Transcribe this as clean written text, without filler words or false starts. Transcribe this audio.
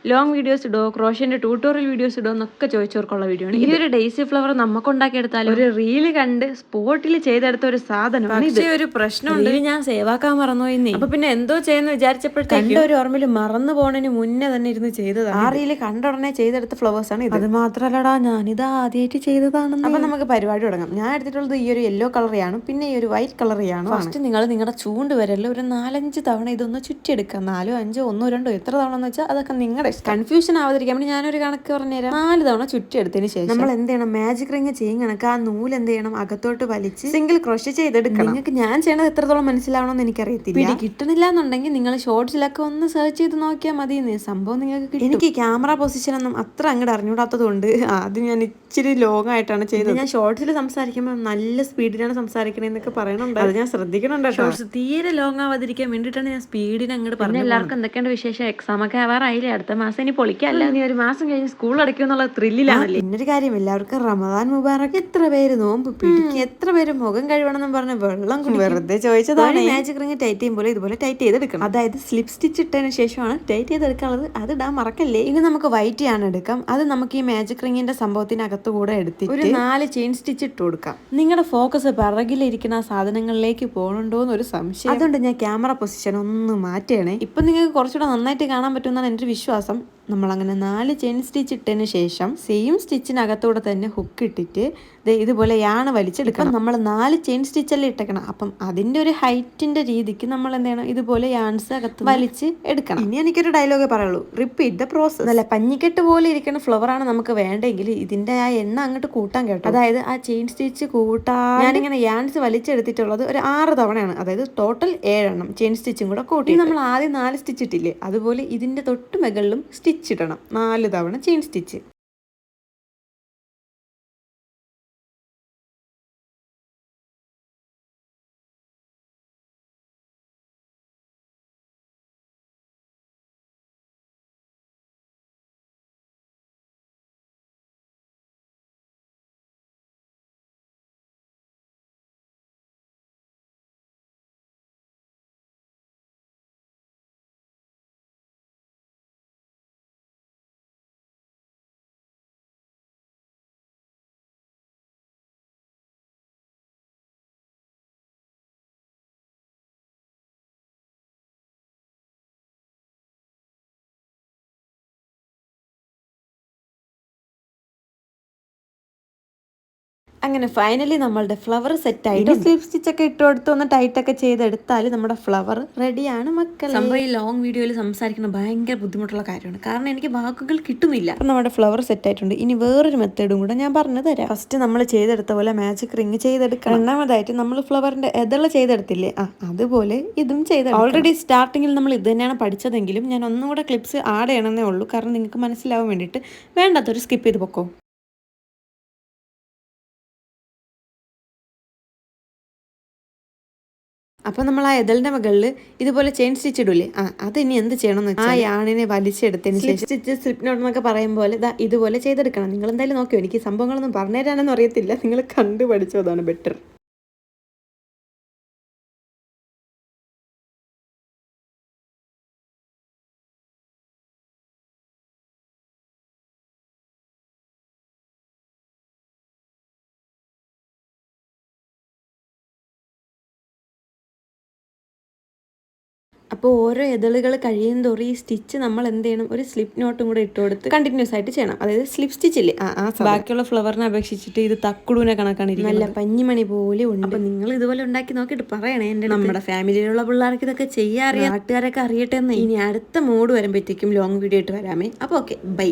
Long videos ഇടോ, ക്രോഷ്യന്റെ tutorial videos ഇടോ എന്നൊക്കെ ചോദിച്ചവർക്കുള്ള വീഡിയോ ആണ്. ഈ ഒരു ഡെയ്സി ഫ്ലവർ നമുക്ക് ഉണ്ടാക്കിയെടുത്താലും ഒരു റീല് കണ്ട് സ്പോട്ടിൽ ചെയ്തെടുത്ത ഒരു സാധനമാണ്. പക്ഷേ ഒരു പ്രശ്നമുണ്ട്, ഞാൻ സേവാക്കാൻ മറന്നുപോയിന്നേ. അപ്പൊ പിന്നെ എന്തോ ചെയ്യുന്ന വിചാരിച്ചപ്പോഴത്തേക്കും ഒരു ഓർമ്മയിൽ മറന്നു പോണതിന് മുന്നേ തന്നെ ഇരുന്ന് ചെയ്തതാണ്. ആ റീല് കണ്ട ഉടനെ ചെയ്തെടുത്ത ഫ്ലവേഴ്സ് ആണ് ഇത്. അത് മാത്രല്ലടാ, ഞാനിത് ആദ്യമായിട്ട് ചെയ്തതാണ്. അപ്പൊ നമുക്ക് പരിപാടി തുടങ്ങാം. ഞാൻ എടുത്തിട്ടുള്ളത് ഈ ഒരു യെല്ലോ കളറിയാണ്, പിന്നെ ഈ ഒരു വൈറ്റ് കളറിയാണ്. ഫസ്റ്റ് നിങ്ങൾ നിങ്ങളുടെ ചൂണ്ട് വരല്ല ഒരു 4-5 തവണ ഇതൊന്ന് ചുറ്റിയെടുക്കാം. 4, 5, 1, 2 എത്ര തവണ എന്ന് വെച്ചാൽ അതൊക്കെ നിങ്ങളുടെ കൺഫ്യൂഷൻ ആവാതിരിക്കാൻ വേണ്ടി ഞാനൊരു കണക്ക് പറഞ്ഞുതരാം. 4 തവണ ചുറ്റിയെടുത്തതിന് ശേഷം നമ്മൾ എന്ത് ചെയ്യണം, മാജിക് റിങ് ചെയ്യും കണക്ക് ആ നൂല് എന്ത് ചെയ്യണം, അകത്തോട്ട് വലിച്ച് സിംഗിൾ ക്രോഷ്യ ചെയ്തെടുക്കണം. നിങ്ങൾക്ക് ഞാൻ ചെയ്യണത് എത്രത്തോളം മനസ്സിലാവണമെന്ന് എനിക്കറിയത്തില്ല. കിട്ടണില്ല എന്നുണ്ടെങ്കിൽ നിങ്ങൾ ഷോർട്സിലൊക്കെ ഒന്ന് സെർച്ച് ചെയ്ത് നോക്കിയാൽ മതി. സംഭവം നിങ്ങൾക്ക് എനിക്ക് ക്യാമറ പൊസിഷൻ ഒന്നും അത്ര അങ്ങോട്ട് അറിഞ്ഞൂടാത്തത് കൊണ്ട് ആദ്യം ഞാൻ ഇച്ചിരി ലോങ് ആയിട്ടാണ് ചെയ്തത്. ഞാൻ ഷോർട്സിൽ സംസാരിക്കുമ്പോൾ നല്ല സ്പീഡിലാണ് സംസാരിക്കണേന്നൊക്കെ പറയണുണ്ട്, അത് ഞാൻ ശ്രദ്ധിക്കണുണ്ട്. ഷോർട്സ് തീരെ ലോങ് ആവാതിരിക്കാൻ വേണ്ടിയിട്ടാണ് ഞാൻ സ്പീഡിന് അങ്ങോട്ട് പറഞ്ഞു. എല്ലാവർക്കും എന്തൊക്കെയാണ് വിശേഷം? എക്സാം ഒക്കെ ആവാറായില്ലേ? അടുത്ത മാസം ഇനി പൊളിക്കല്ല, നീ ഒരു മാസം കഴിഞ്ഞ് സ്കൂൾ അടയ്ക്കുന്നുള്ള ത്രില്ലിലാണല്ലേ. പിന്നൊരു കാര്യം, എല്ലാവർക്കും റമദാൻ മുബാറക്ക്. എത്ര പേര് നോമ്പ് പിടിക്കും, എത്ര പേര് മുഖം കഴിവണമെന്ന് പറഞ്ഞ് വെള്ളം വെറുതെ ചോദിച്ചതാണ്. മാജിക് റിങ് ടൈറ്റ് ചെയ്യുമ്പോൾ ഇതുപോലെ ടൈറ്റ് ചെയ്തെടുക്കണം. അതായത് സ്ലിപ്പ് സ്റ്റിച്ച് ഇട്ടതിന് ശേഷമാണ് ടൈറ്റ് ചെയ്തെടുക്കാനുള്ളത്. അത് ഇടാൻ മറക്കല്ലേ. ഇനി നമുക്ക് വൈറ്റ് ആണ് എടുക്കാം. അത് നമുക്ക് ഈ മാജിക് റിങ്ങിന്റെ സംഭവത്തിനകത്ത് കൂടെ എടുത്തിട്ട് ഒരു 4 ചെയിൻ സ്റ്റിച്ച് ഇട്ട് കൊടുക്കാം. നിങ്ങളുടെ ഫോക്കസ് പിറകിലിരിക്കുന്ന സാധനങ്ങളിലേക്ക് പോകണുണ്ടോന്ന് ഒരു സംശയം, അതുകൊണ്ട് ഞാൻ ക്യാമറ പൊസിഷൻ ഒന്ന് മാറ്റുകയാണേ. ഇപ്പൊ നിങ്ങൾക്ക് കുറച്ചുകൂടെ നന്നായിട്ട് കാണാൻ പറ്റുമെന്നാണ് എൻ്റെ ഒരു വിശ്വാസം. നമ്മളങ്ങനെ 4 ചെയിൻ സ്റ്റിച്ച് ഇട്ടതിന് ശേഷം സെയിം സ്റ്റിച്ചിനകത്തൂടെ തന്നെ ഹുക്ക് ഇട്ടിട്ട് ഇതുപോലെ യാണ് വലിച്ചെടുക്കണം. നമ്മൾ 4 ചെയിൻ സ്റ്റിച്ചല്ലേ ഇട്ടേക്കണം. അപ്പം അതിന്റെ ഒരു ഹൈറ്റിന്റെ രീതിക്ക് നമ്മൾ എന്ത് ചെയ്യണം, ഇതുപോലെ യാൺസ് അകത്ത് വലിച്ച് എടുക്കണം. ഇനി എനിക്കൊരു ഡയലോഗേ പറയുള്ളൂ, റിപ്പീറ്റ് ദ പ്രോസസ്. നല്ല പഞ്ഞിക്കെട്ട് പോലെ ഇരിക്കുന്ന ഫ്ലവർ ആണ് നമുക്ക് വേണ്ടെങ്കിൽ ഇതിന്റെ ആ എണ്ണ അങ്ങോട്ട് കൂട്ടാൻ കേട്ടോ. അതായത് ആ ചെയിൻ സ്റ്റിച്ച് കൂട്ടാൻ ഞാനിങ്ങനെ യാൺസ് വലിച്ചെടുത്തിട്ടുള്ളത് ഒരു 6 തവണയാണ്. അതായത് ടോട്ടൽ 7 എണ്ണം ചെയിൻ സ്റ്റിച്ചും കൂടെ കൂട്ടി. നമ്മൾ ആദ്യം 4 സ്റ്റിച്ച് ഇട്ടില്ലേ, അതുപോലെ ഇതിന്റെ തൊട്ട് മുകളിലും സ്റ്റിച്ച് ഇടണം. 4 തവണ ചെയിൻ സ്റ്റിച്ച്. അങ്ങനെ ഫൈനലി നമ്മളുടെ ഫ്ലവർ സെറ്റ് ആയിട്ട് സ്ലിപ്പ് സ്റ്റിച്ച് ഒക്കെ ഇട്ട് കൊടുത്ത് ഒന്ന് ടൈറ്റ് ഒക്കെ ചെയ്തെടുത്താൽ നമ്മുടെ ഫ്ലവർ റെഡിയാണ് മക്കളെ. സംഭവം ഈ ലോങ് വീഡിയോയിൽ സംസാരിക്കുന്ന ഭയങ്കര ബുദ്ധിമുട്ടുള്ള കാര്യമാണ്, കാരണം എനിക്ക് വാക്കുകൾ കിട്ടുന്നില്ല. അപ്പം നമ്മുടെ ഫ്ലവർ സെറ്റ് ആയിട്ടുണ്ട്. ഇനി വേറൊരു മെത്തേഡും കൂടെ ഞാൻ പറഞ്ഞു തരാം. ഫസ്റ്റ് നമ്മൾ ചെയ്തെടുത്ത പോലെ മാജിക് റിങ് ചെയ്തെടുക്കണം. രണ്ടാമതായിട്ട് നമ്മൾ ഫ്ലവറിന്റെ എതള ചെയ്തെടുത്തില്ലേ, അതുപോലെ ഇതും ചെയ്തെടുക്കണം. ഓൾറെഡി സ്റ്റാർട്ടിങ്ങിൽ നമ്മൾ ഇത് തന്നെയാണ് പഠിച്ചതെങ്കിലും ഞാൻ ഒന്നും കൂടെ ക്ലിപ്സ് ആഡ് ചെയ്യണമെന്നേ ഉള്ളൂ, കാരണം നിങ്ങൾക്ക് മനസ്സിലാവാൻ വേണ്ടിയിട്ട്. വേണ്ടാത്തൊരു സ്കിപ്പ് ചെയ്ത് പൊക്കോ. അപ്പോൾ നമ്മൾ ആ എതളിന്റെ മുകളിൽ ഇതുപോലെ ചെയിൻ സ്റ്റിച്ച് ഇടൂലേ, അത് ഇനി എന്ത് ചെയ്യണമെന്ന് വെച്ചാൽ ആ യാണിനെ വലിച്ചെടുത്തതിന് ശേഷം സ്റ്റിച്ച് സ്ലിപ്പ് നോട്ട് എന്നൊക്കെ പറയും പോലെ ഇതുപോലെ ചെയ്തെടുക്കണം. നിങ്ങൾ എന്തായാലും നോക്കിയോ, എനിക്ക് സംഭവങ്ങളൊന്നും പറഞ്ഞു തരാനൊന്നും അറിയത്തില്ല, നിങ്ങൾ കണ്ടു പഠിച്ചോ, അതാണ് ബെറ്റർ. അപ്പോൾ ഓരോ എതളുകൾ കഴിയും തോറും ഈ സ്റ്റിച്ച് നമ്മൾ എന്ത് ചെയ്യണം, ഒരു സ്ലിപ്പ് നോട്ടും കൂടെ ഇട്ട് കൊടുത്ത് കണ്ടിന്യൂസ് ആയിട്ട് ചെയ്യണം. അതായത് സ്ലിപ്പ് സ്റ്റിച്ച് ഇല്ലേ, ബാക്കിയുള്ള ഫ്ലവറിനെ അപേക്ഷിച്ചിട്ട് ഇത് തക്കുടൂനെ കണക്കാണ്, നല്ല പഞ്ഞിമണി പോലെ ഉണ്ട്. അപ്പം നിങ്ങൾ ഇതുപോലെ ഉണ്ടാക്കി നോക്കിയിട്ട് പറയണേ. നമ്മുടെ ഫാമിലിയിലുള്ള പിള്ളേർക്ക് ഇതൊക്കെ ചെയ്യാറിയാം, നാട്ടുകാരൊക്കെ അറിയട്ടെ എന്ന്. ഇനി അടുത്ത മോഡ് വരുമ്പോഴത്തേക്കും ലോങ് വീഡിയോ ആയിട്ട് വരാമേ. അപ്പോൾ ഓക്കെ, ബൈ.